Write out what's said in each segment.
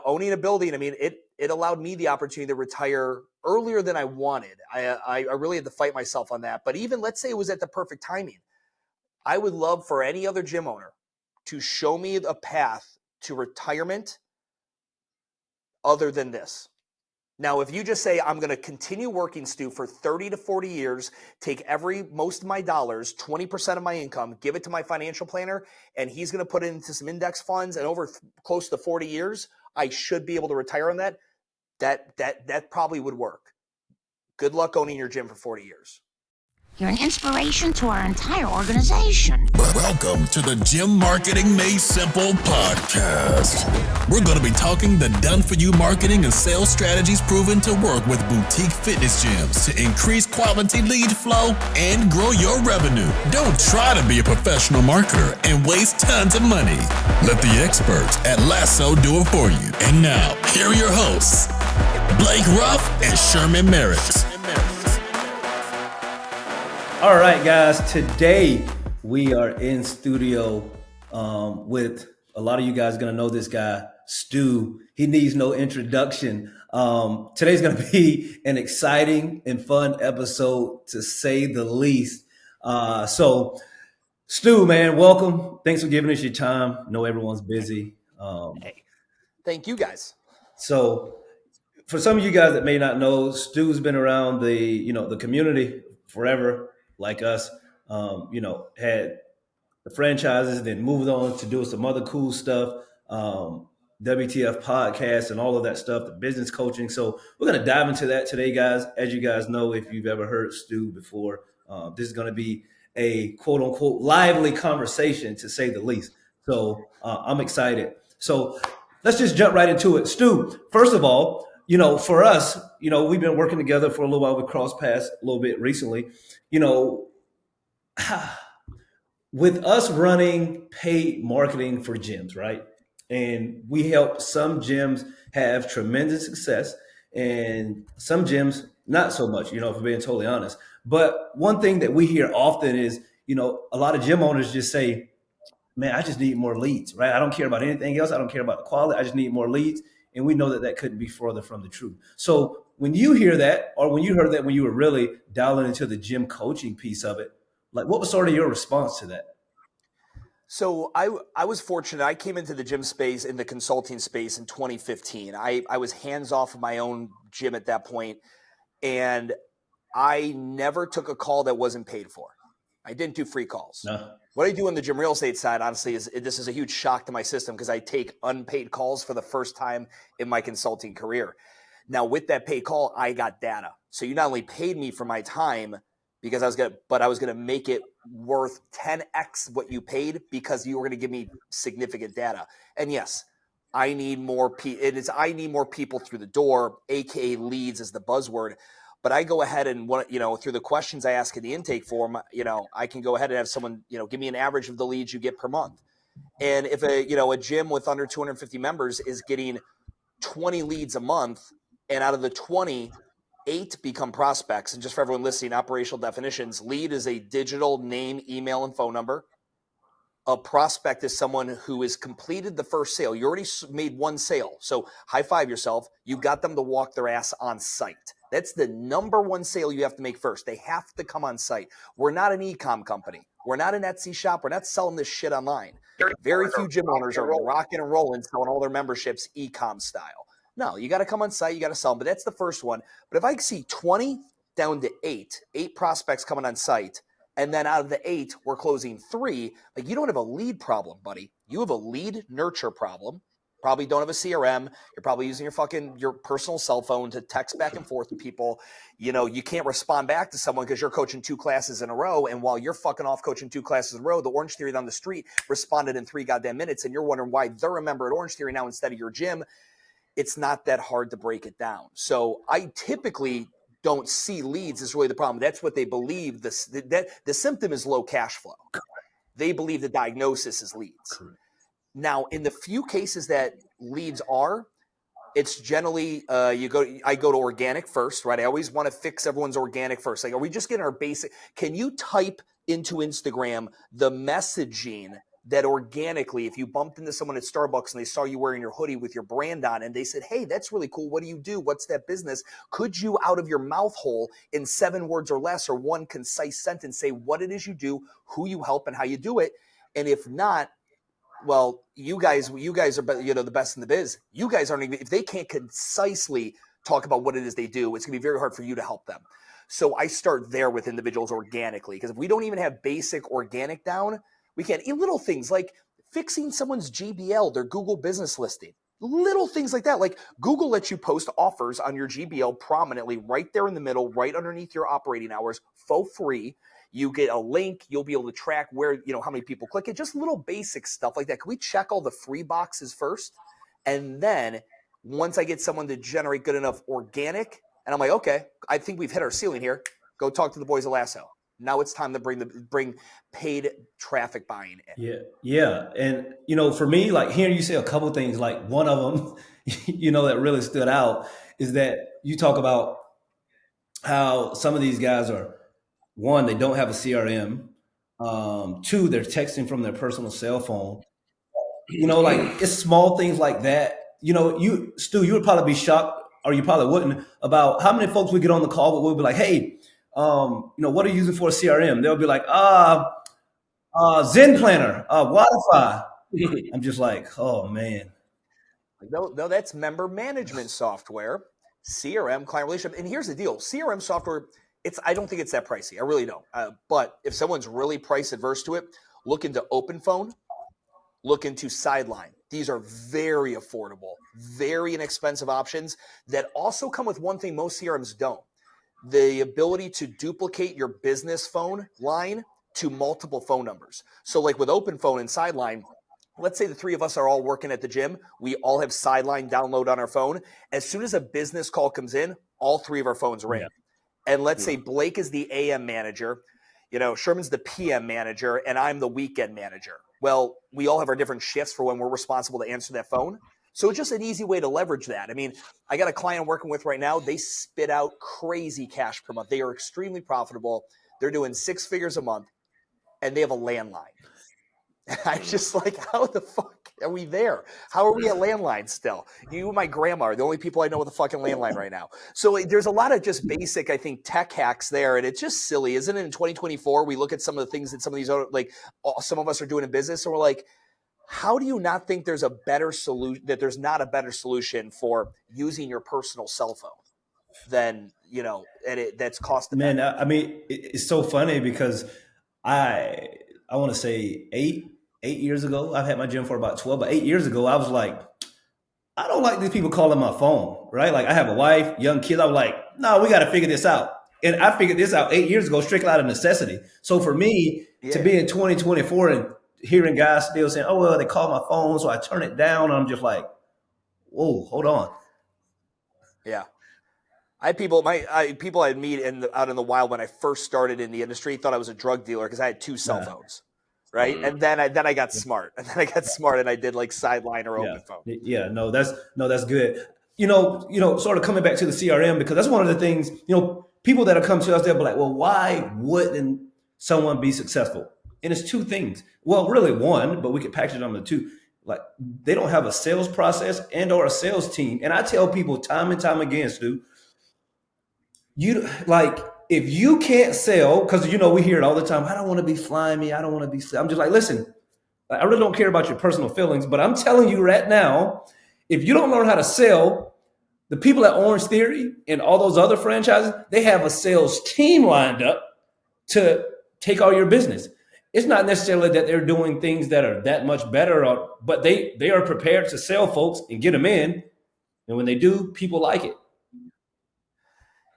owning a building, I mean, it allowed me the opportunity to retire earlier than I wanted. I really had to fight myself on that. But even let's say it was at the perfect timing. I would love for any other gym owner to show me a path to retirement other than this. Now, if you just say, I'm going to continue working, Stu, for 30 to 40 years, take most of my dollars, 20% of my income, give it to my financial planner, and he's going to put it into some index funds, and over close to 40 years, I should be able to retire on that. That probably would work. Good luck owning your gym for 40 years. You're an inspiration to our entire organization. Welcome to the Gym Marketing Made Simple podcast. We're going to be talking the done-for-you marketing and sales strategies proven to work with boutique fitness gyms to increase quality lead flow and grow your revenue. Don't try to be a professional marketer and waste tons of money. Let the experts at Lasso do it for you. And now, here are your hosts, Blake Ruff and Sherman Merricks. All right, guys, today we are in studio with a lot of you guys going to know this guy, Stu. He needs no introduction. Today's going to be an exciting and fun episode, to say the least. So, Stu, man, welcome. Thanks for giving us your time. I know everyone's busy. Hey, thank you, guys. So, for some of you guys that may not know, Stu's been around the community forever. Like us, had the franchises, then moved on to do some other cool stuff, WTF podcast and all of that stuff, the business coaching. So we're going to dive into that today, guys. As you guys know, if you've ever heard Stu before, this is going to be a quote unquote lively conversation, to say the least. So I'm excited. So let's just jump right into it. Stu, first of all, for us, we've been working together for a little while. We crossed paths a little bit recently. With us running paid marketing for gyms, right? And we help some gyms have tremendous success and some gyms not so much, if we're being totally honest. But one thing that we hear often is, a lot of gym owners just say, man, I just need more leads, right? I don't care about anything else. I don't care about the quality. I just need more leads. And we know that couldn't be further from the truth. So when you hear that, or when you heard that when you were really dialing into the gym coaching piece of it, like what was sort of your response to that? So I was fortunate. I came into the gym space, in the consulting space, in 2015. I was hands off of my own gym at that point, and I never took a call that wasn't paid for. I didn't do free calls. No. What I do on the gym real estate side, honestly, this is a huge shock to my system, because I take unpaid calls for the first time in my consulting career. Now, with that paid call, I got data. So you not only paid me for my time, because I was going to make it worth 10x what you paid, because you were going to give me significant data. And yes, I need more people through the door, aka leads is the buzzword. But I go ahead and, through the questions I ask in the intake form, I can go ahead and have someone, give me an average of the leads you get per month. And if a gym with under 250 members is getting 20 leads a month, and out of the 20, 8 become prospects. And just for everyone listening, operational definitions: lead is a digital name, email, and phone number. A prospect is someone who has completed the first sale. You already made one sale. So high five yourself. You got them to walk their ass on site. That's the number one sale you have to make first. They have to come on site. We're not an e-com company. We're not an Etsy shop. We're not selling this shit online. Very few gym owners are rocking and rolling, selling all their memberships e-com style. No, you got to come on site. You got to sell them. But that's the first one. But if I see 20 down to 8 prospects coming on site, and then out of the 8, we're closing 3, like, you don't have a lead problem, buddy. You have a lead nurture problem. Probably don't have a CRM. You're probably using your personal cell phone to text back and forth to people. You can't respond back to someone because you're coaching 2 classes in a row. And while you're fucking off coaching 2 classes in a row, the Orange Theory down the street responded in 3 goddamn minutes. And you're wondering why they're a member at Orange Theory now instead of your gym. It's not that hard to break it down. So I typically don't see leads is really the problem. That's what they believe. That the symptom is low cash flow. They believe the diagnosis is leads. Correct. Now, in the few cases that leads are, it's generally I go to organic first, right? I always want to fix everyone's organic first. Like, are we just getting our basic? Can you type into Instagram the messaging that organically, if you bumped into someone at Starbucks and they saw you wearing your hoodie with your brand on and they said, hey, that's really cool. What do you do? What's that business? Could you, out of your mouth hole in 7 words or less or one concise sentence, say what it is you do, who you help, and how you do it? And if not, well, you guys are, the best in the biz. You guys aren't even, if they can't concisely talk about what it is they do, it's going to be very hard for you to help them. So I start there with individuals organically, because if we don't even have basic organic down, we can't. Little things like fixing someone's GBL, their Google business listing, little things like that. Like Google lets you post offers on your GBL prominently right there in the middle, right underneath your operating hours, for free. You get a link. You'll be able to track where, how many people click it, just little basic stuff like that. Can we check all the free boxes first? And then once I get someone to generate good enough organic, and I'm like, okay, I think we've hit our ceiling here. Go talk to the boys at Lasso. Now it's time to bring paid traffic buying in. Yeah. And, for me, like hearing you say a couple of things, like one of them, that really stood out is that you talk about how some of these guys are, one, they don't have a CRM. Two, they're texting from their personal cell phone. Like it's small things like that. Stu, you would probably be shocked, or you probably wouldn't, about how many folks we get on the call, but we'll be like, hey, what are you using for a CRM? They'll be like, Zen Planner, Wi-Fi. I'm just like, oh man. No, that's member management software, CRM, client relationship. And here's the deal: CRM software, I don't think it's that pricey. I really don't. But if someone's really price adverse to it, look into OpenPhone, look into Sideline. These are very affordable, very inexpensive options that also come with one thing most CRMs don't: the ability to duplicate your business phone line to multiple phone numbers. So like with OpenPhone and Sideline, let's say the 3 of us are all working at the gym. We all have Sideline download on our phone. As soon as a business call comes in, all 3 of our phones ring. Yeah. And let's say Blake is the AM manager, Sherman's the PM manager, and I'm the weekend manager. Well, we all have our different shifts for when we're responsible to answer that phone. So it's just an easy way to leverage that. I mean, I got a client I'm working with right now. They spit out crazy cash per month. They are extremely profitable. They're doing 6 figures a month, and they have a landline. I just like, how the fuck are we there? How are we at landline still? You and my grandma are the only people I know with a fucking landline right now. So there's a lot of just basic, I think, tech hacks there. And it's just silly, isn't it? In 2024, we look at some of the things that some of these other, some of us are doing in business, and we're like, how do you not think there's a better solution, that there's not a better solution for using your personal cell phone than, that's cost effective? Man, I mean, it's so funny because I want to say 8 years ago, I've had my gym for about 12, but 8 years ago, I was like, I don't like these people calling my phone, right? Like I have a wife, young kids. I was like, no, we got to figure this out. And I figured this out 8 years ago, strictly out of necessity. So for me to be in 2024 and hearing guys still saying, oh, well, they call my phone, so I turn it down. I'm just like, whoa, hold on. Yeah. I had people, people I'd meet out in the wild when I first started in the industry thought I was a drug dealer because I had 2 cell phones, right? And then I got smart, and I did like Sideline or OpenPhone. Yeah, no, that's good. Sort of coming back to the CRM, because that's one of the things, people that have come to us, they'll be like, well, why wouldn't someone be successful? And it's 2 things. Well, really 1, but we could package it on the 2. Like they don't have a sales process and or a sales team. And I tell people time and time again, Stu, if you can't sell, because we hear it all the time, I don't want to be flying me. I don't want to be. I'm just like, listen, I really don't care about your personal feelings, but I'm telling you right now, if you don't learn how to sell, the people at Orange Theory and all those other franchises, they have a sales team lined up to take all your business. It's not necessarily that they're doing things that are that much better, but they are prepared to sell folks and get them in. And when they do, people like it.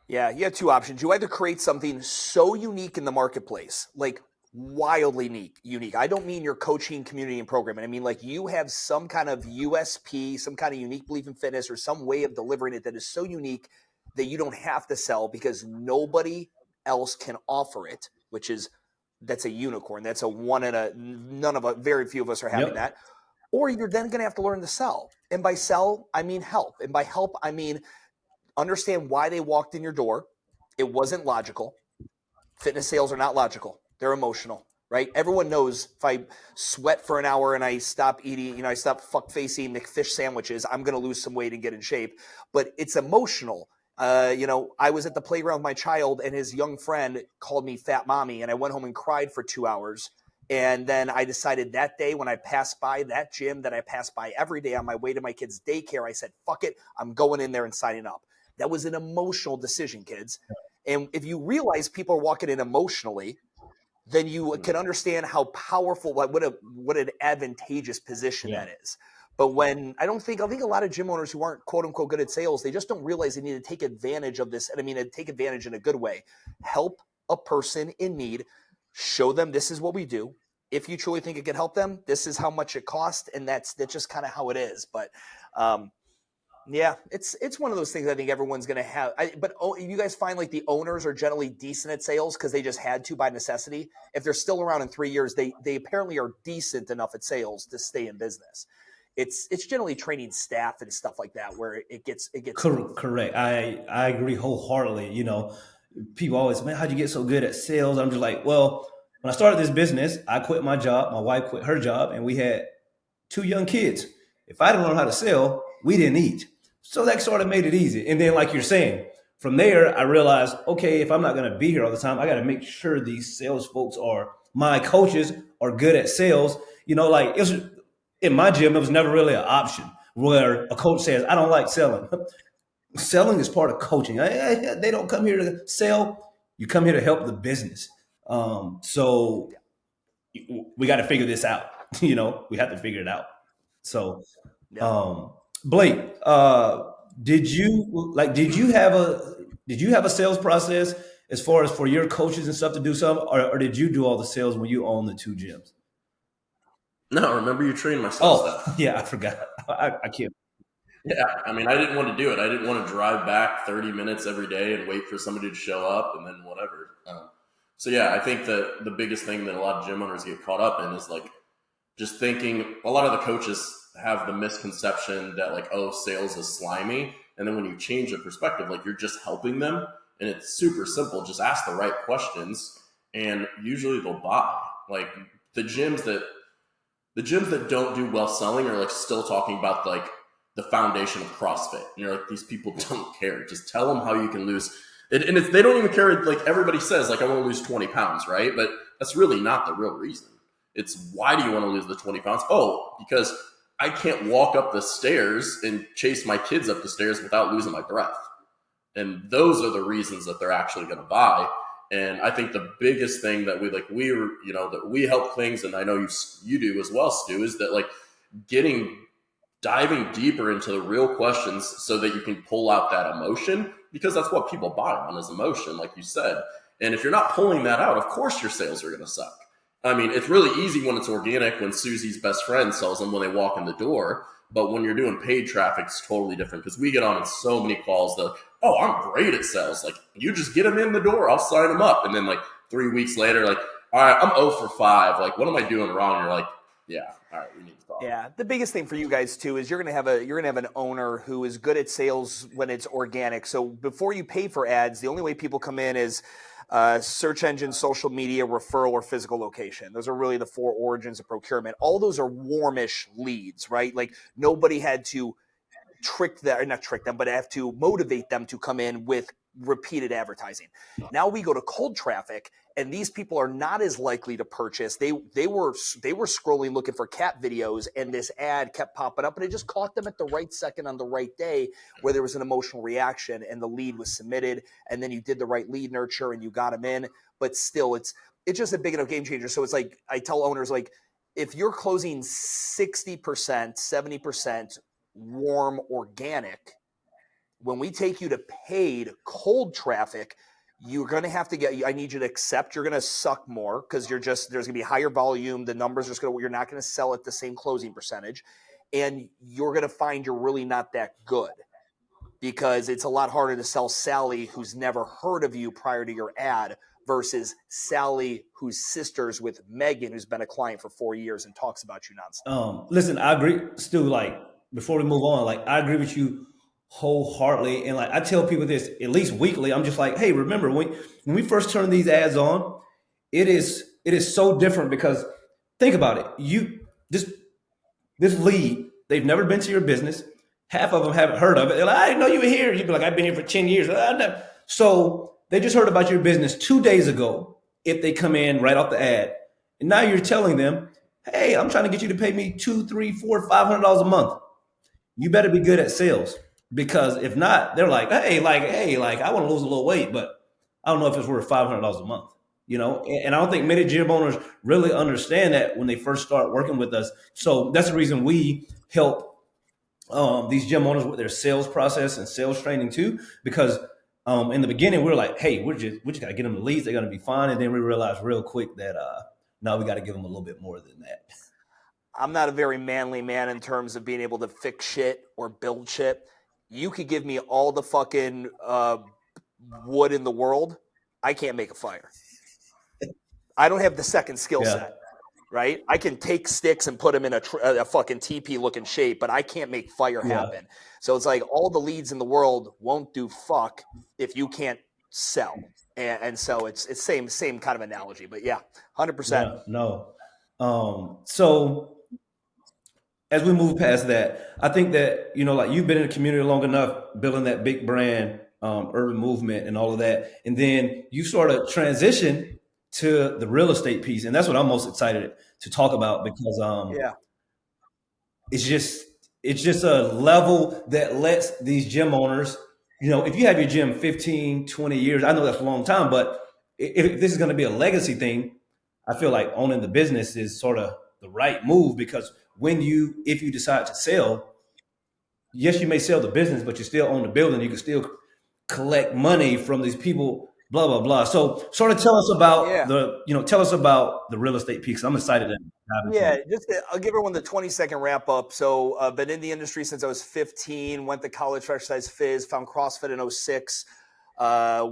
Yeah, you have 2 options. You either create something so unique in the marketplace, like wildly unique. I don't mean your coaching community and programming. I mean like you have some kind of USP, some kind of unique belief in fitness, or some way of delivering it that is so unique that you don't have to sell because nobody else can offer it, that's a unicorn. That's a one in a very few of us are having that. Or you're then going to have to learn to sell. And by sell, I mean help. And by help, I mean understand why they walked in your door. It wasn't logical. Fitness sales are not logical. They're emotional, right? Everyone knows if I sweat for an hour and I stop eating, I stop fuck-facing McFish sandwiches, I'm going to lose some weight and get in shape. But it's emotional. I was at the playground with my child and his young friend called me fat mommy, and I went home and cried for 2 hours. And then I decided that day when I passed by that gym that I pass by every day on my way to my kid's daycare, I said, fuck it, I'm going in there and signing up. That was an emotional decision, kids. And if you realize people are walking in emotionally, then you can understand how powerful, what an advantageous position that is. But when I think a lot of gym owners who aren't quote unquote good at sales, they just don't realize they need to take advantage of this. And I mean, take advantage in a good way. Help a person in need, show them this is what we do. If you truly think it could help them, this is how much it costs. And that's just kind of how it is. But yeah, it's one of those things I think everyone's going to have. But you guys find like the owners are generally decent at sales because they just had to by necessity. If they're still around in 3 years, they apparently are decent enough at sales to stay in business. It's generally training staff and stuff like that where it gets correct. I agree wholeheartedly. People always, man, how'd you get so good at sales? I'm just like, well, when I started this business, I quit my job. My wife quit her job, and we had 2 young kids. If I didn't learn how to sell, we didn't eat. So that sort of made it easy. And then, like you're saying, from there, I realized, okay, if I'm not going to be here all the time, I got to make sure these sales folks my coaches are good at sales. Like in my gym, it was never really an option where a coach says, I don't like selling. Selling is part of coaching. They don't come here to sell. You come here to help the business. So we got to figure this out. We have to figure it out. So, Blake, did you have a sales process as far as for your coaches and stuff to do some, or did you do all the sales when you owned the 2 gyms? No, remember you trained my sales stuff. Yeah, I forgot. I can't. Yeah, I mean, I didn't want to do it. I didn't want to drive back 30 minutes every day and wait for somebody to show up and then whatever. So yeah, I think that the biggest thing that a lot of gym owners get caught up in is like just thinking. A lot of the coaches have the misconception that like, oh, sales is slimy. And then when you change the perspective, like you're just helping them, and it's super simple. Just ask the right questions and usually they'll buy. Like the gyms that don't do well selling are like still talking about like the foundation of CrossFit. And you're like, these people don't care. Just tell them how you can lose it. And they don't even care. Like everybody says, like, I want to lose 20 pounds, right? But that's really not the real reason. It's why do you want to lose the 20 pounds? Oh, because I can't walk up the stairs and chase my kids up the stairs without losing my breath. And those are the reasons that they're actually going to buy. And I think the biggest thing that that we help things, and I know you do as well, Stu, is that like diving deeper into the real questions so that you can pull out that emotion, because that's what people buy on is emotion, like you said. And if you're not pulling that out, of course your sales are going to suck. I mean, it's really easy when it's organic, when Susie's best friend sells them when they walk in the door. But when you're doing paid traffic, it's totally different, because we get on in so many calls that, like, oh, I'm great at sales. Like, you just get them in the door, I'll sign them up. And then like 3 weeks later, like, all right, I'm 0 for 5. Like, what am I doing wrong? And you're like, yeah, all right, we need to talk. Yeah, the biggest thing for you guys too is you're gonna have an owner who is good at sales when it's organic. So before you pay for ads, the only way people come in is search engine, social media, referral, or physical location. Those are really the 4 origins of procurement. All those are warmish leads, right? Like nobody had to not trick them, but have to motivate them to come in with repeated advertising. Now we go to cold traffic, and these people are not as likely to purchase. They were scrolling looking for cat videos, and this ad kept popping up, and it just caught them at the right second on the right day where there was an emotional reaction and the lead was submitted, and then you did the right lead nurture and you got them in. But still, it's just a big enough game changer. So it's like I tell owners, like, if you're closing 60%, 70% warm organic, when we take you to paid cold traffic, you're going to have to I need you to accept you're going to suck more, because there's going to be higher volume. The numbers you're not going to sell at the same closing percentage. And you're going to find you're really not that good, because it's a lot harder to sell Sally, who's never heard of you prior to your ad, versus Sally, who's sisters with Megan, who's been a client for 4 years and talks about you nonstop. Listen, I agree, Stu, like, before we move on, like, I agree with you wholeheartedly. And like, I tell people this at least weekly. I'm just like, hey, remember when we first turn these ads on, it is it is so different because think about it. This lead, they've never been to your business. Half of them haven't heard of it. They're like, I didn't know you were here. You'd be like, I've been here for 10 years. So they just heard about your business 2 days ago if they come in right off the ad. And now you're telling them, hey, I'm trying to get you to pay me $200, $300, $400, $500 a month. You better be good at sales, because if not, they're like, hey, I want to lose a little weight, but I don't know if it's worth $500 a month. And I don't think many gym owners really understand that when they first start working with us. So that's the reason we help these gym owners with their sales process and sales training too, because in the beginning we're like, hey, we just got to get them the leads, they're going to be fine, and then we realize real quick that now we got to give them a little bit more than that. I'm not a very manly man in terms of being able to fix shit or build shit. You could give me all the fucking wood in the world, I can't make a fire. I don't have the second skill set, right? I can take sticks and put them in a fucking teepee looking shape, but I can't make fire happen. So it's like all the leads in the world won't do fuck if you can't sell. And so it's same kind of analogy, but 100%. Yeah, no. So as we move past that, I think that, like you've been in the community long enough, building that big brand, urban movement and all of that. And then you sort of transition to the real estate piece. And that's what I'm most excited to talk about, because it's just a level that lets these gym owners, if you have your gym 15, 20 years, I know that's a long time, but if this is going to be a legacy thing, I feel like owning the business is sort of the right move, because if you decide to sell, yes, you may sell the business, but you still own the building. You can still collect money from these people, blah, blah, blah. So sort of tell us about the real estate piece. I'm excited to have it. I'll give everyone the 20-second wrap up. So been in the industry since I was 15, went to college for exercise phys, found CrossFit in 06,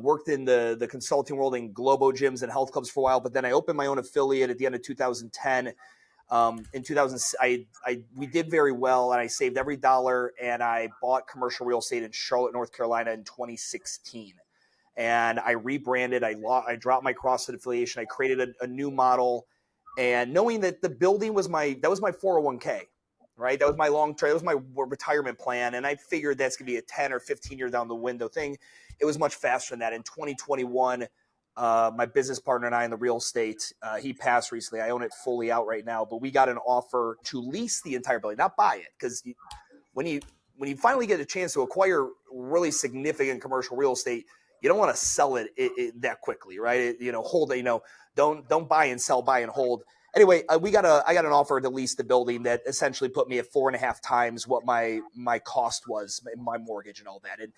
worked in the consulting world in Globo gyms and health clubs for a while, but then I opened my own affiliate at the end of 2010. In 2000, we did very well, and I saved every dollar, and I bought commercial real estate in Charlotte, North Carolina in 2016. And I rebranded. I dropped my CrossFit affiliation. I created a new model, and knowing that the building was my 401k, right? That was my that was my retirement plan, and I figured that's gonna be a 10 or 15 year down the window thing. It was much faster than that. In 2021. My business partner and I in the real estate, he passed recently. I own it fully out right now, but we got an offer to lease the entire building, not buy it. Because when you finally get a chance to acquire really significant commercial real estate, you don't want to sell it that quickly, right? Hold it. Don't buy and sell, buy and hold. Anyway, I got an offer to lease the building that essentially put me at 4.5 times what my cost was, my mortgage and all that. And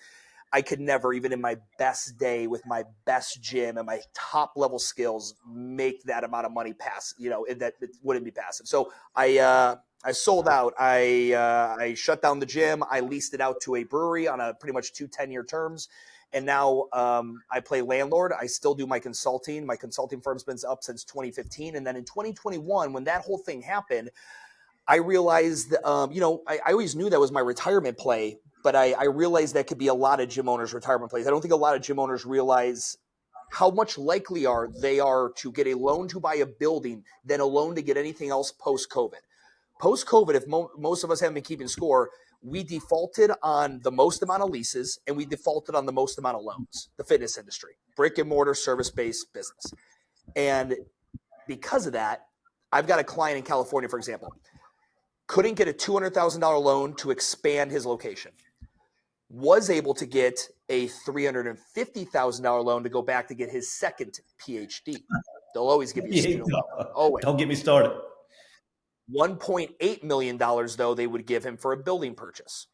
I could never, even in my best day with my best gym and my top level skills, make that amount of money pass. That it wouldn't be passive. So I sold out. I shut down the gym. I leased it out to a brewery on a pretty much 2 10-year terms. And now I play landlord. I still do my consulting. My consulting firm's been up since 2015. And then in 2021, when that whole thing happened, I realized, I always knew that was my retirement play. But I realized that could be a lot of gym owners' retirement plays. I don't think a lot of gym owners realize how much likely they are to get a loan to buy a building than a loan to get anything else post-COVID. Post-COVID, if most of us haven't been keeping score, we defaulted on the most amount of leases and we defaulted on the most amount of loans, the fitness industry, brick and mortar, service-based business. And because of that, I've got a client in California, for example, couldn't get a $200,000 loan to expand his location. Was able to get a $350,000 loan to go back to get his second PhD. They'll always give you a student loan. Always. Don't get me started. $1.8 million, though, they would give him for a building purchase.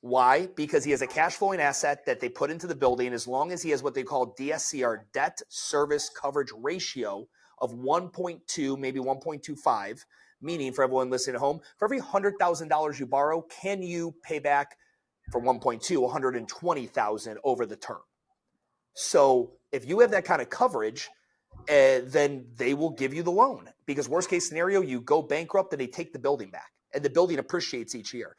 Why? Because he has a cash flowing asset that they put into the building. As long as he has what they call DSCR, debt service coverage ratio of 1.2, maybe 1.25, meaning for everyone listening at home, for every $100,000 you borrow, can you pay back for 1.2, 120,000 over the term? So if you have that kind of coverage, then they will give you the loan, because worst case scenario, you go bankrupt and they take the building back and the building appreciates each year.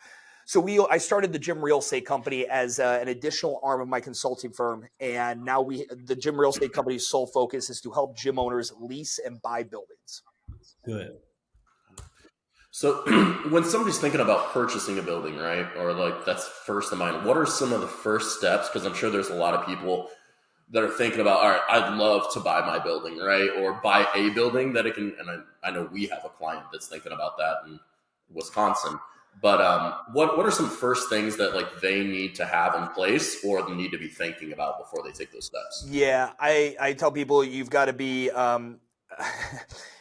So I started the Gym Real Estate Company as an additional arm of my consulting firm, and now the Gym Real Estate Company's sole focus is to help gym owners lease and buy buildings. Good. So when somebody's thinking about purchasing a building, right, or like that's first in mind, what are some of the first steps? Because I'm sure there's a lot of people that are thinking about, all right, I'd love to buy my building, right, or buy a building that it can. And I know we have a client that's thinking about that in Wisconsin. But what are some first things that like they need to have in place or they need to be thinking about before they take those steps? Yeah, I tell people you've got to be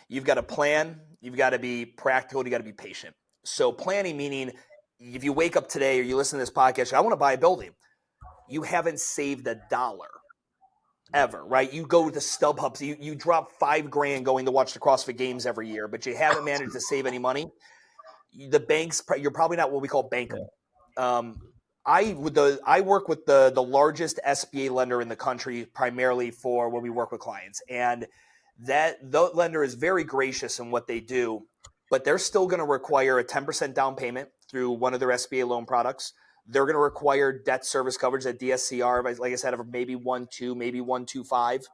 you've got to plan, you've got to be practical, you got to be patient. So planning meaning if you wake up today or you listen to this podcast, I want to buy a building. You haven't saved a dollar ever, right? You go to StubHub, you drop $5,000 going to watch the CrossFit Games every year, but you haven't managed to save any money. The banks, you're probably not what we call bankable. I work with the largest SBA lender in the country, primarily for when we work with clients, and the lender is very gracious in what they do, but they're still going to require a 10% down payment through one of their SBA loan products. They're going to require debt service coverage at DSCR, like I said, of maybe 1.2, maybe 1.25.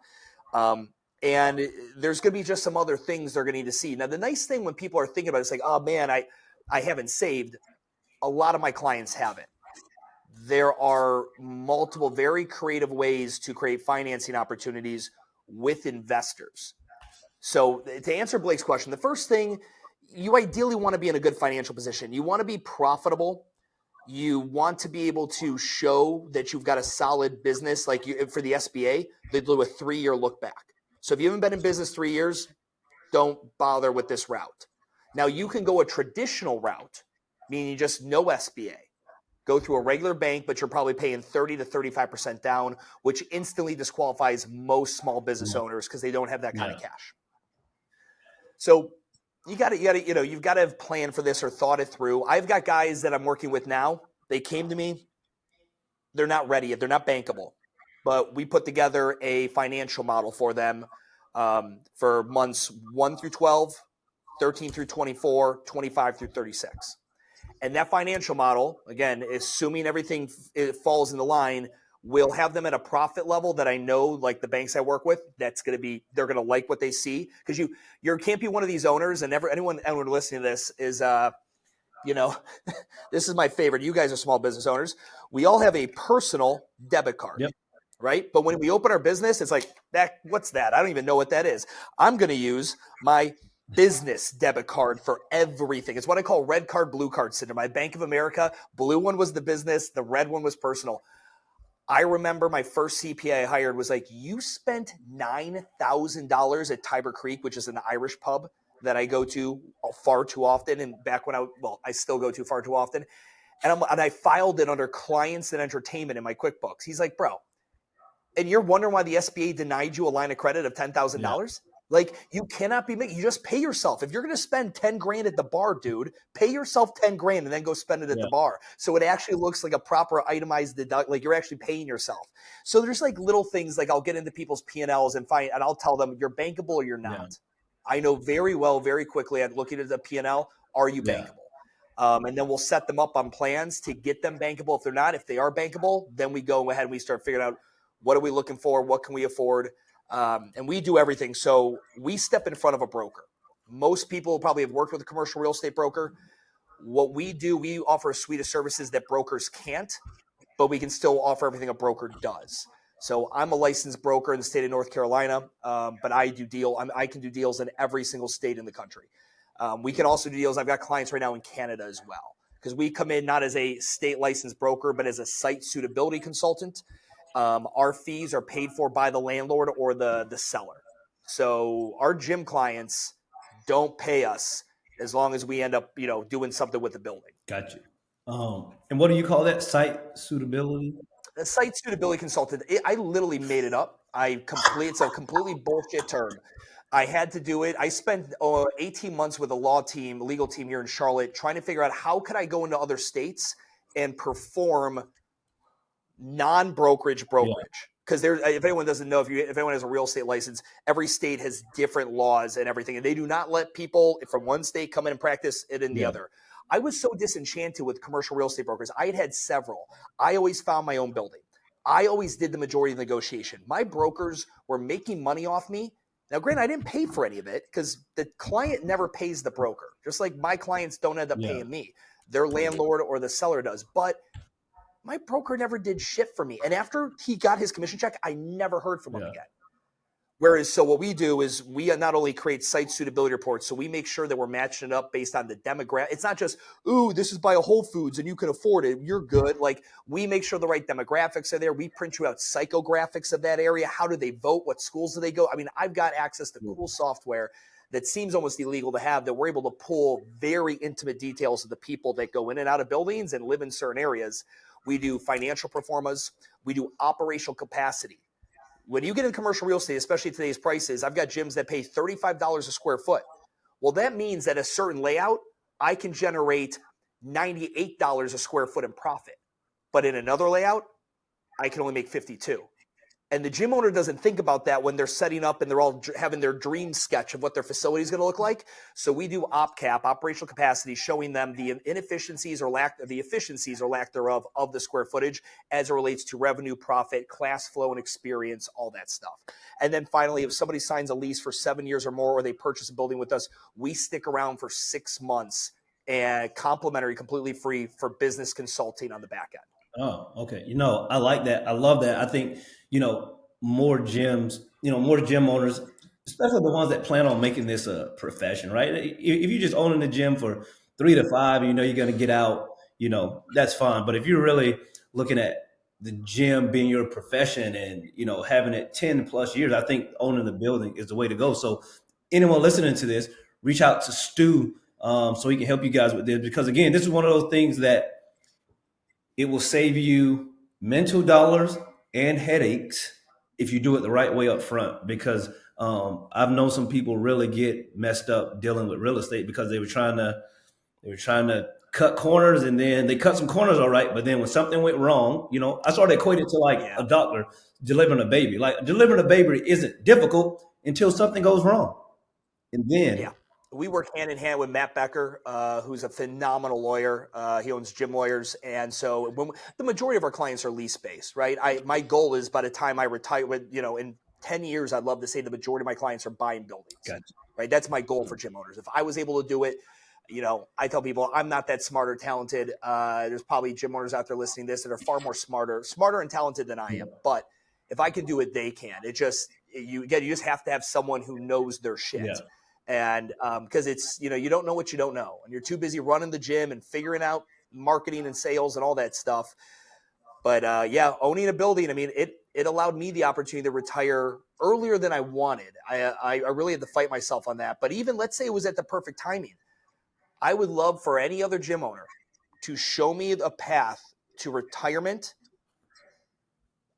And there's going to be just some other things they're going to need to see. Now, the nice thing when people are thinking about it, it's like, oh man, I haven't saved. A lot of my clients haven't. There are multiple very creative ways to create financing opportunities with investors. So to answer Blake's question, the first thing, you ideally want to be in a good financial position. You want to be profitable. You want to be able to show that you've got a solid business. Like for the SBA, they do a 3-year look back. So if you haven't been in business 3 years, don't bother with this route. Now you can go a traditional route, meaning just no SBA. Go through a regular bank, but you're probably paying 30 to 35% down, which instantly disqualifies most small business owners because they don't have that kind of cash. So you've got to have planned for this or thought it through. I've got guys that I'm working with now. They came to me. They're not ready yet. They're not bankable, but we put together a financial model for them for months 1 through 12, 13 through 24, 25 through 36. And that financial model, again, assuming everything it falls in the line, will have them at a profit level that I know, like the banks I work with, they're going to like what they see. Because you can't be one of these owners, and anyone listening to this is, this is my favorite. You guys are small business owners. We all have a personal debit card, right? But when we open our business, it's like, what's that? I don't even know what that is. I'm going to use my business debit card for everything. It's what I call red card, blue card syndrome. My Bank of America, blue one was the business, the red one was personal. I remember my first CPA I hired was like, you spent $9,000 at Tiber Creek, which is an Irish pub that I go to far too often. And back when I still go to far too often. And I filed it under clients and entertainment in my QuickBooks. He's like, bro, and you're wondering why the SBA denied you a line of credit of $10,000? Yeah. Like, you cannot you just pay yourself. If you're going to spend $10,000 at the bar, dude, pay yourself $10,000 and then go spend it at the bar. So it actually looks like a proper itemized deduct, like you're actually paying yourself. So there's like little things, like I'll get into people's P&Ls and I'll tell them you're bankable or you're not. Yeah. I know very well, very quickly at looking at the P&L, are you bankable? And then we'll set them up on plans to get them bankable. If they're not, if they are bankable, then we go ahead and we start figuring out what are we looking for? What can we afford? And we do everything. So we step in front of a broker. Most people probably have worked with a commercial real estate broker. What we do, we offer a suite of services that brokers can't, but we can still offer everything a broker does. So I'm a licensed broker in the state of North Carolina, but I can do deals in every single state in the country. We can also do deals. I've got clients right now in Canada as well, because we come in not as a state licensed broker, but as a site suitability consultant. Our fees are paid for by the landlord or the seller. So our gym clients don't pay us as long as we end up, doing something with the building. Got you. And what do you call that? Site suitability? The site suitability consultant. I literally made it up. It's a completely bullshit term. I had to do it. I spent 18 months with a legal team here in Charlotte, trying to figure out how could I go into other states and perform non-brokerage brokerage. Because if anyone doesn't know, if anyone has a real estate license, every state has different laws and everything, and they do not let people from one state come in and practice it in the other. I was so disenchanted with commercial real estate brokers. I had several. I always found my own building. I always did the majority of the negotiation. My brokers were making money off me. Now, granted, I didn't pay for any of it because the client never pays the broker, just like my clients don't end up paying me. Their landlord or the seller does. But my broker never did shit for me. And after he got his commission check, I never heard from him again. Whereas, so what we do is we not only create site suitability reports, so we make sure that we're matching it up based on the demographic. It's not just, ooh, this is by a Whole Foods and you can afford it, you're good. Like, we make sure the right demographics are there. We print you out psychographics of that area. How do they vote? What schools do they go? I mean, I've got access to cool software that seems almost illegal to have, that we're able to pull very intimate details of the people that go in and out of buildings and live in certain areas. We do financial performance. We do operational capacity. When you get in commercial real estate, especially today's prices, I've got gyms that pay $35 a square foot. Well, that means that a certain layout, I can generate $98 a square foot in profit. But in another layout, I can only make 52. And the gym owner doesn't think about that when they're setting up and they're all having their dream sketch of what their facility is going to look like. So we do OPCAP, operational capacity, showing them the inefficiencies or lack thereof of the square footage as it relates to revenue, profit, class flow, and experience, all that stuff. And then finally, if somebody signs a lease for 7 years or more, or they purchase a building with us, we stick around for 6 months and complimentary, completely free for business consulting on the back end. Oh, okay. I like that. I love that. I think, more gyms, more gym owners, especially the ones that plan on making this a profession, right? If you're just owning the gym for 3 to 5, you're going to get out, that's fine. But if you're really looking at the gym being your profession and, having it 10 plus years, I think owning the building is the way to go. So anyone listening to this, reach out to Stu so he can help you guys with this. Because again, this is one of those things that it will save you mental dollars and headaches if you do it the right way up front. Because I've known some people really get messed up dealing with real estate because they were trying to cut corners, and then they cut some corners all right, but then when something went wrong, I sort of equate it to like a doctor delivering a baby. Like, delivering a baby isn't difficult until something goes wrong, and then we work hand in hand with Matt Becker, who's a phenomenal lawyer. He owns Gym Lawyers. And so the majority of our clients are lease-based, right? My goal is by the time I retire, in 10 years, I'd love to say the majority of my clients are buying buildings, right? That's my goal for gym owners. If I was able to do it, I tell people I'm not that smart or talented. There's probably gym owners out there listening to this that are far more smarter and talented than I am. But if I can do it, they can. You just have to have someone who knows their shit. Yeah. And because it's, you don't know what you don't know. And you're too busy running the gym and figuring out marketing and sales and all that stuff. But owning a building, I mean, it allowed me the opportunity to retire earlier than I wanted. I really had to fight myself on that. But even let's say it was at the perfect timing. I would love for any other gym owner to show me a path to retirement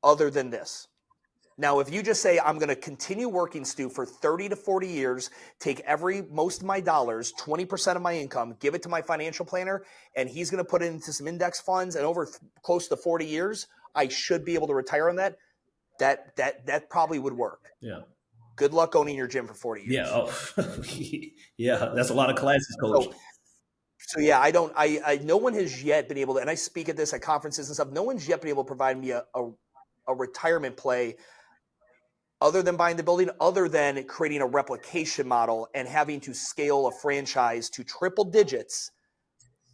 other than this. Now, if you just say, I'm going to continue working, Stu, for 30 to 40 years, take most of my dollars, 20% of my income, give it to my financial planner, and he's going to put it into some index funds, and over close to 40 years, I should be able to retire on that. That probably would work. Yeah. Good luck owning your gym for 40 years. Yeah. Oh, yeah. That's a lot of classes, coach. So no one has yet been able to, and I speak at this at conferences and stuff, no one's yet been able to provide me a retirement play other than buying the building, other than creating a replication model and having to scale a franchise to triple digits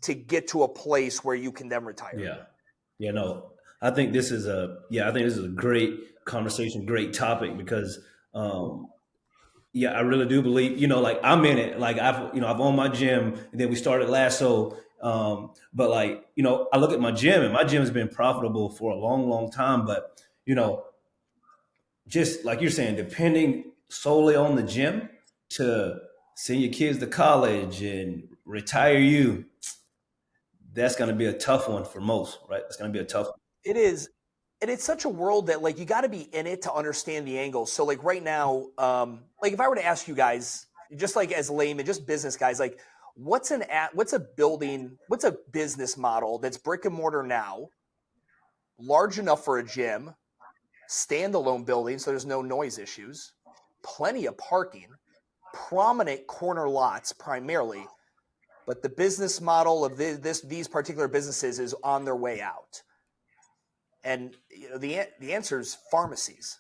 to get to a place where you can then retire. Yeah. Yeah, no, I think this is a great conversation, great topic, because, I really do believe, like, I'm in it. Like, I've owned my gym, and then we started Lasso. But like, I look at my gym, and my gym has been profitable for a long, long time. But, just like you're saying, depending solely on the gym to send your kids to college and retire you, that's going to be a tough one for most, right? It's going to be a tough one. It is. And it's such a world that, like, you got to be in it to understand the angles. So, like, right now, like, if I were to ask you guys, just like as laymen, just business guys, like, what's a business model that's brick and mortar now, large enough for a gym, standalone building, so there's no noise issues, plenty of parking, prominent corner lots primarily, but the business model of these particular businesses is on their way out. And the answer is pharmacies.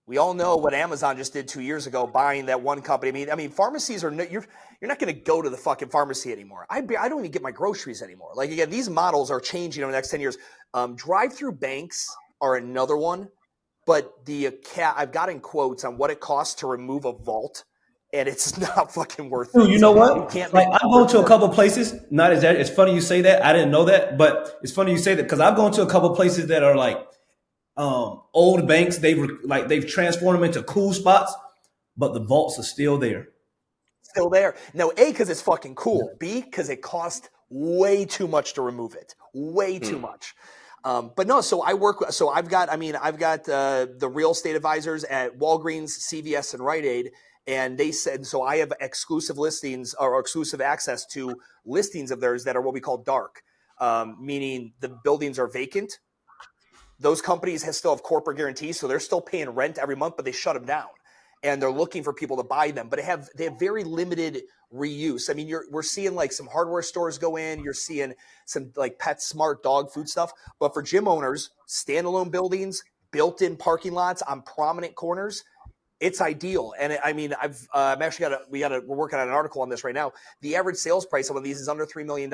We all know what Amazon just did 2 years ago, buying that one company. I mean, pharmacies are you're not going to go to the fucking pharmacy anymore. I don't even get my groceries anymore. Like, again, these models are changing over the next 10 years. Drive-through banks are another one, but I've gotten quotes on what it costs to remove a vault, and it's not fucking worth it. Dude, you know what? I've gone to a couple places. Not exactly. It's funny you say that. I didn't know that, but it's funny you say that because I've gone to a couple places that are like old banks. They've transformed them into cool spots, but the vaults are still there. Still there. No, A, because it's fucking cool. B, because it costs way too much to remove it. Way too much. But no, so I've got the real estate advisors at Walgreens, CVS, and Rite Aid. And they said, so I have exclusive listings or exclusive access to listings of theirs that are what we call dark, meaning the buildings are vacant. Those companies still have corporate guarantees, so they're still paying rent every month, but they shut them down. And they're looking for people to buy them, but they have very limited reuse. I mean, we're seeing like some hardware stores go in. You're seeing some like PetSmart dog food stuff. But for gym owners, standalone buildings, built-in parking lots on prominent corners, it's ideal. And I mean, we're working on an article on this right now. The average sales price of one of these is under $3 million.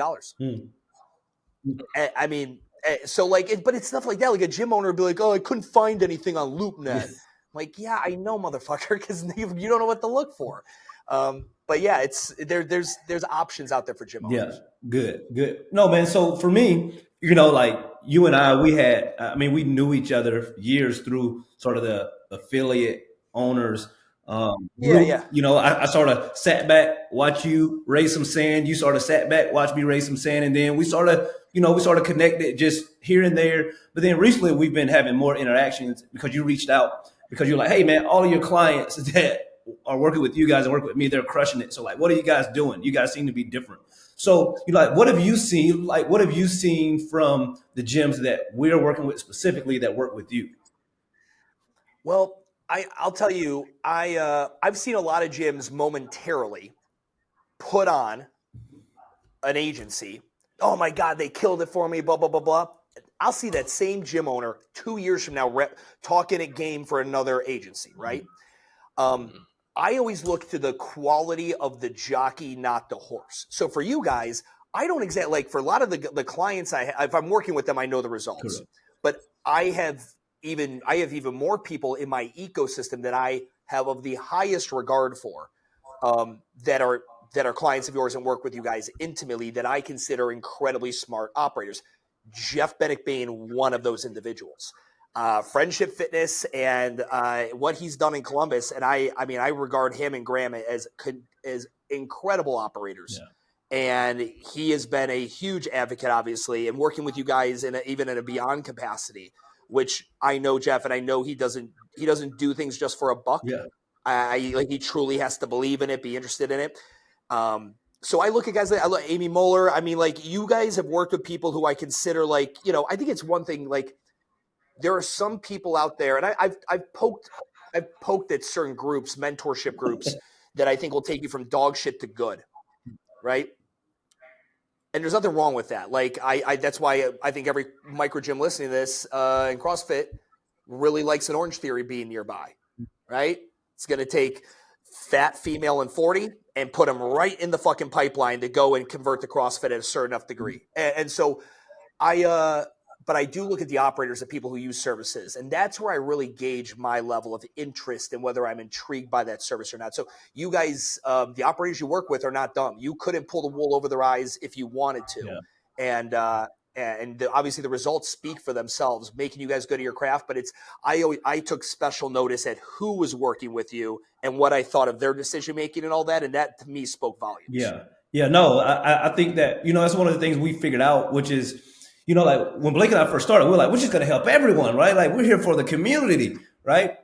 I mean, so like, but it's stuff like that. Like a gym owner would be like, oh, I couldn't find anything on LoopNet. I'm like, yeah, I know, motherfucker, because you don't know what to look for. But yeah, there's options out there for gym owners. Yeah, good. No, man. So for me, like you and I, we knew each other years through sort of the affiliate owners. I sort of sat back, watch you raise some sand. You sort of sat back, watch me raise some sand, and then we sort of connected just here and there. But then recently, we've been having more interactions because you reached out because you're like, hey man, all of your clients that are working with you guys and working with me, they're crushing it. So like, what are you guys doing? You guys seem to be different. So you're like, what have you seen? Like, what have you seen from the gyms that we're working with specifically that work with you? Well, I'll tell you, I've seen a lot of gyms momentarily put on an agency. Oh my God, they killed it for me, blah, blah, blah, blah. I'll see that same gym owner 2 years from now talking at game for another agency, right? I always look to the quality of the jockey, not the horse. So for you guys, I don't exactly, like for a lot of the clients if I'm working with them, I know the results. Correct. But I have even more people in my ecosystem that I have of the highest regard for that are clients of yours and work with you guys intimately that I consider incredibly smart operators. Jeff Bennick being one of those individuals. Friendship Fitness and what he's done in Columbus, and I regard him and Graham as incredible operators. Yeah. And he has been a huge advocate, obviously, and working with you guys even in a beyond capacity, which I know Jeff, and I know he doesn't do things just for a buck. Yeah. He truly has to believe in it, be interested in it. So I look at guys like Amy Moeller. I mean, like you guys have worked with people who I consider like, I think it's one thing, like there are some people out there, and I've poked at certain groups, mentorship groups that I think will take you from dog shit to good. Right. And there's nothing wrong with that. Like that's why I think every micro gym listening to this in CrossFit really likes an Orange Theory being nearby, right? It's going to take fat female and 40 and put them right in the fucking pipeline to go and convert to CrossFit at a certain enough degree. And so but I do look at the operators, the people who use services, and that's where I really gauge my level of interest and whether I'm intrigued by that service or not. So you guys, the operators you work with are not dumb. You couldn't pull the wool over their eyes if you wanted to. Yeah. And obviously the results speak for themselves, making you guys good at your craft. But I took special notice at who was working with you and what I thought of their decision making and all that, and that to me spoke volumes. Yeah. No, I think that that's one of the things we figured out, which is like when Blake and I first started, we were like, we're just going to help everyone, right? Like we're here for the community, right?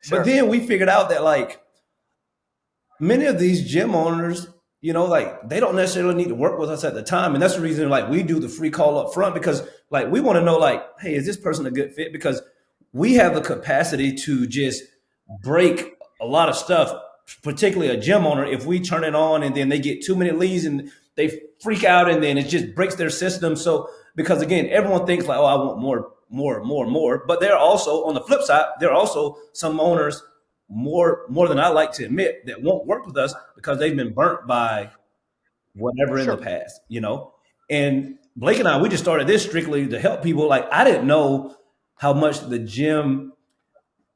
Sure. But then we figured out that like many of these gym owners, like they don't necessarily need to work with us at the time. And that's the reason like we do the free call up front, because like we want to know like, hey, is this person a good fit? Because we have the capacity to just break a lot of stuff particularly a gym owner, if we turn it on and then they get too many leads and they freak out and then it just breaks their system. So because again, everyone thinks like, oh, I want more. But there are also, on the flip side, there are also some owners more than I like to admit that won't work with us because they've been burnt by whatever in the past, And Blake and I, we just started this strictly to help people. Like, I didn't know how much the gym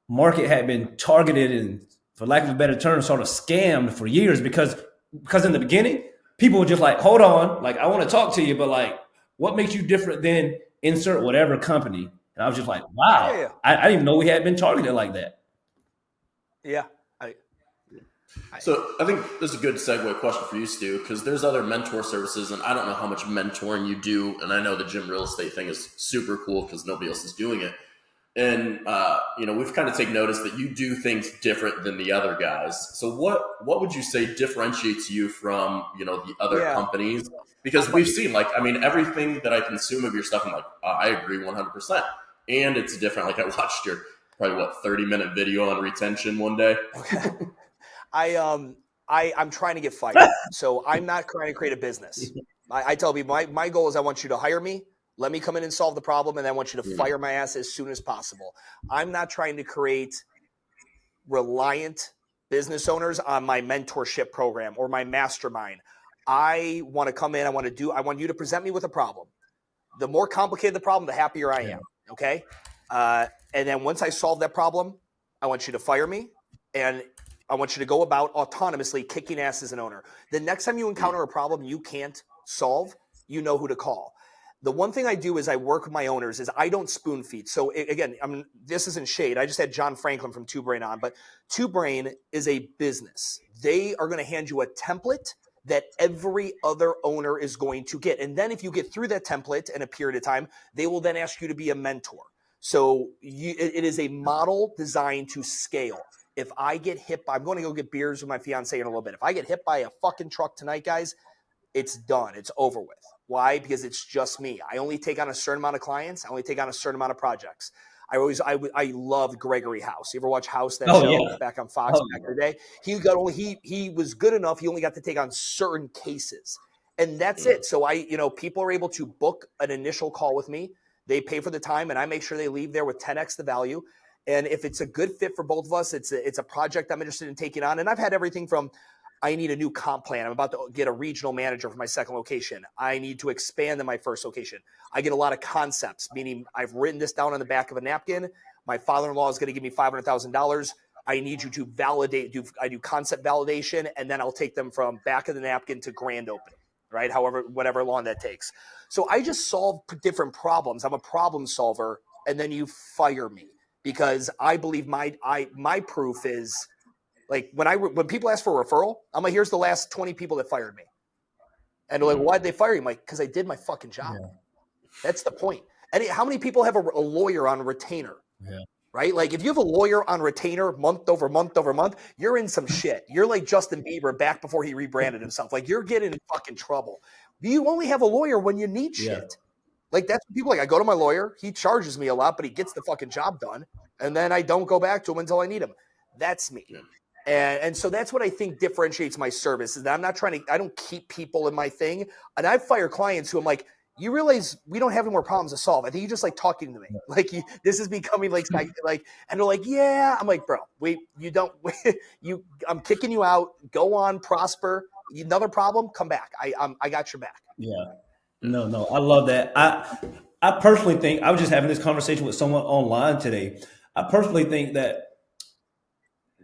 market had been targeted and, for lack of a better term, sort of scammed for years because in the beginning, people were just like, hold on, like, I want to talk to you, but like, what makes you different than insert whatever company? And I was just like, wow, I didn't even know we had been targeted like that. Yeah. So I think this is a good segue question for you, Stu, because there's other mentor services, and I don't know how much mentoring you do, and I know the gym real estate thing is super cool because nobody else is doing it. And, we've kind of taken notice that you do things different than the other guys. So what would you say differentiates you from, the other companies? Because we've seen, everything that I consume of your stuff, I'm like, I agree 100%. And it's different. Like, I watched your probably 30-minute video on retention one day. Okay. I'm trying to get fired. So I'm not trying to create a business. I tell people my goal is I want you to hire me. Let me come in and solve the problem, and I want you to fire my ass as soon as possible. I'm not trying to create reliant business owners on my mentorship program or my mastermind. I want to come in. I want you to present me with a problem. The more complicated the problem, the happier I am. Okay. And then once I solve that problem, I want you to fire me, and I want you to go about autonomously kicking ass as an owner. The next time you encounter a problem you can't solve, you know who to call. The one thing I do is I work with my owners is I don't spoon feed. So again, this isn't shade. I just had John Franklin from Two Brain on, but Two Brain is a business. They are going to hand you a template that every other owner is going to get. And then if you get through that template in a period of time, they will then ask you to be a mentor. So it is a model designed to scale. If I get hit by, I'm going to go get beers with my fiance in a little bit. If I get hit by a fucking truck tonight, guys, it's done. It's over with. Why? Because it's just me. I only take on a certain amount of clients. I only take on a certain amount of projects. I love Gregory House. You ever watch House, that show back on Fox back in the day? He was good enough. He only got to take on certain cases, and that's it. So people are able to book an initial call with me. They pay for the time, and I make sure they leave there with 10x the value. And if it's a good fit for both of us, it's a project I'm interested in taking on. And I've had everything from, I need a new comp plan. I'm about to get a regional manager for my second location. I need to expand in my first location. I get a lot of concepts, meaning I've written this down on the back of a napkin. My father-in-law is going to give me $500,000. I need you to validate. I do concept validation, and then I'll take them from back of the napkin to grand opening, right? Whatever long that takes. So I just solve different problems. I'm a problem solver, and then you fire me because I believe my proof is, like, when people ask for a referral, I'm like, here's the last 20 people that fired me. And they're like, why'd they fire you? I'm like, because I did my fucking job. Yeah. That's the point. And how many people have a lawyer on retainer? Yeah. Right? Like, if you have a lawyer on retainer month over month over month, you're in some shit. You're like Justin Bieber back before he rebranded himself. Like, you're getting in fucking trouble. You only have a lawyer when you need shit. Like, that's what people like. I go to my lawyer. He charges me a lot, but he gets the fucking job done. And then I don't go back to him until I need him. That's me. Yeah. And so that's what I think differentiates my service, is that I'm not I don't keep people in my thing. And I fire clients who I'm like, you realize we don't have any more problems to solve. I think you just like talking to me. Like, this is becoming like, and they're like, yeah. I'm like, bro, I'm kicking you out. Go on, prosper. Another problem, come back. I got your back. Yeah. No, I love that. I personally think, I was just having this conversation with someone online today. I personally think that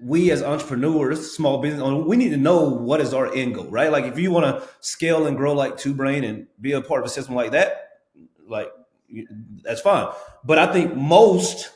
we as entrepreneurs, small business owners, we need to know what is our end goal, right? Like, if you want to scale and grow like Two Brain and be a part of a system like that, like, that's fine. But I think most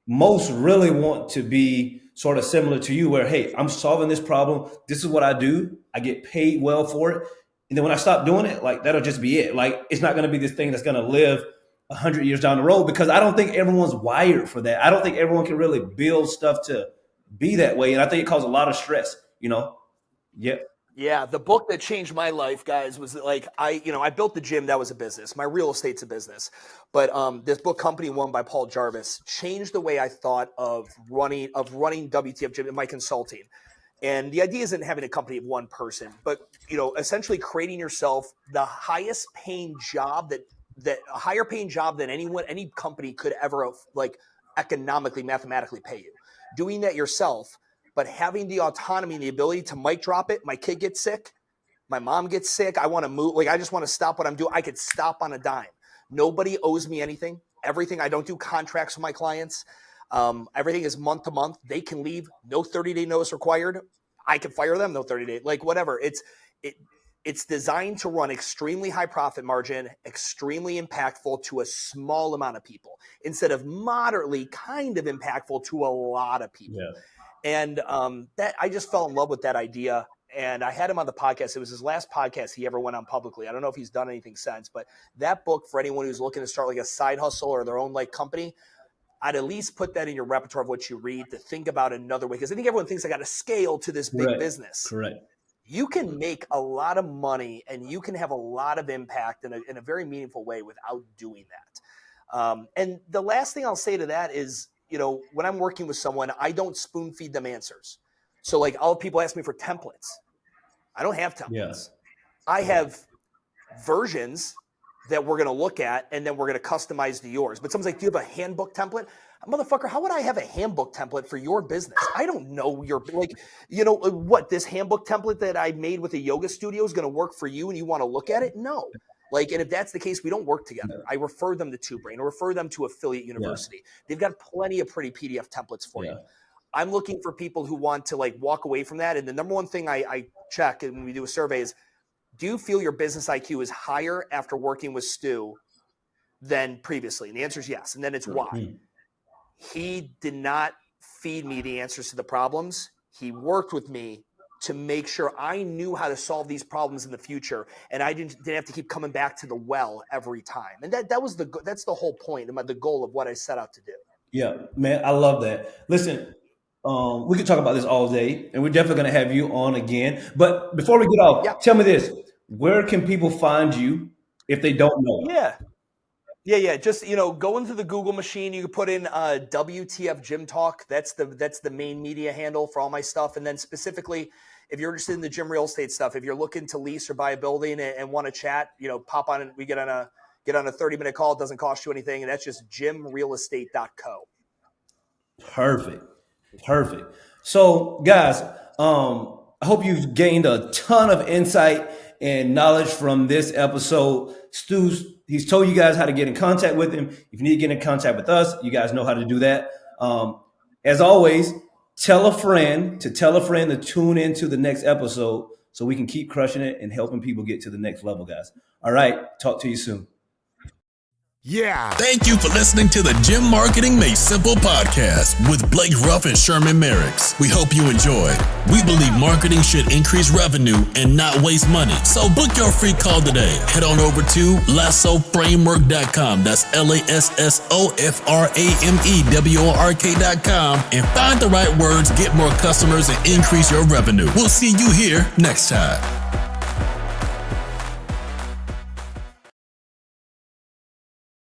really want to be sort of similar to you, where, hey, I'm solving this problem. This is what I do. I get paid well for it. And then when I stop doing it, like, that'll just be it. Like, it's not going to be this thing that's going to live 100 years down the road, because I don't think everyone's wired for that. I don't think everyone can really build stuff to be that way. And I think it caused a lot of stress, Yeah. The book that changed my life, guys, was like, I built the gym. That was a business. My real estate's a business. But this book, Company One by Paul Jarvis, changed the way I thought of running WTF Gym in my consulting. And the idea isn't having a company of one person, but essentially creating yourself the highest paying job that a higher paying job than any company could ever economically, mathematically pay you. Doing that yourself, but having the autonomy and the ability to mic drop it. My kid gets sick. My mom gets sick. I want to move. I just want to stop what I'm doing. I could stop on a dime. Nobody owes me anything. Everything. I don't do contracts with my clients. Everything is month to month. They can leave. No 30-day notice required. I can fire them. No 30-day. Whatever. It's designed to run extremely high profit margin, extremely impactful to a small amount of people, instead of moderately kind of impactful to a lot of people. Yeah. And that I just fell in love with that idea. And I had him on the podcast. It was his last podcast he ever went on publicly. I don't know if he's done anything since, but that book, for anyone who's looking to start a side hustle or their own company, I'd at least put that in your repertoire of what you read to think about another way. Because I think everyone thinks I got to scale to this big business. Correct. You can make a lot of money and you can have a lot of impact in a very meaningful way without doing that. And the last thing I'll say to that is, when I'm working with someone, I don't spoon feed them answers. So I'll have people ask me for templates. I don't have templates. Yeah. I have versions that we're going to look at and then we're going to customize to yours. But someone's like, do you have a handbook template? Motherfucker, how would I have a handbook template for your business? I don't know your, what, this handbook template that I made with a yoga studio is going to work for you and you want to look at it? No. And if that's the case, we don't work together. I refer them to TwoBrain or refer them to Affiliate University. Yeah. They've got plenty of pretty PDF templates for you. I'm looking for people who want to walk away from that. And the number one thing I check when we do a survey is, do you feel your business IQ is higher after working with Stu than previously? And the answer is yes. And then it's why. He did not feed me the answers to the problems. He worked with me to make sure I knew how to solve these problems in the future. And I didn't have to keep coming back to the well every time. And that's the whole point, the goal of what I set out to do. Yeah, man, I love that. Listen, we could talk about this all day, and we're definitely going to have you on again. But before we get off, tell me this. Where can people find you if they don't know? Yeah. Just, go into the Google machine. You can put in WTF Gym Talk. That's the main media handle for all my stuff. And then specifically, if you're interested in the gym real estate stuff, if you're looking to lease or buy a building and want to chat, pop on and we get on a 30-minute call. It doesn't cost you anything. And that's just gymrealestate.co. Perfect. So guys, I hope you've gained a ton of insight and knowledge from this episode. He's told you guys how to get in contact with him. If you need to get in contact with us, you guys know how to do that. As always, tell a friend to tune into the next episode so we can keep crushing it and helping people get to the next level, guys. All right. Talk to you soon. Yeah. Thank you for listening to the Gym Marketing Made Simple podcast with Blake Ruff and Sherman Merricks. We hope you enjoyed. We believe marketing should increase revenue and not waste money. So book your free call today. Head on over to lassoframework.com. That's lassoframework.com and find the right words, get more customers, and increase your revenue. We'll see you here next time.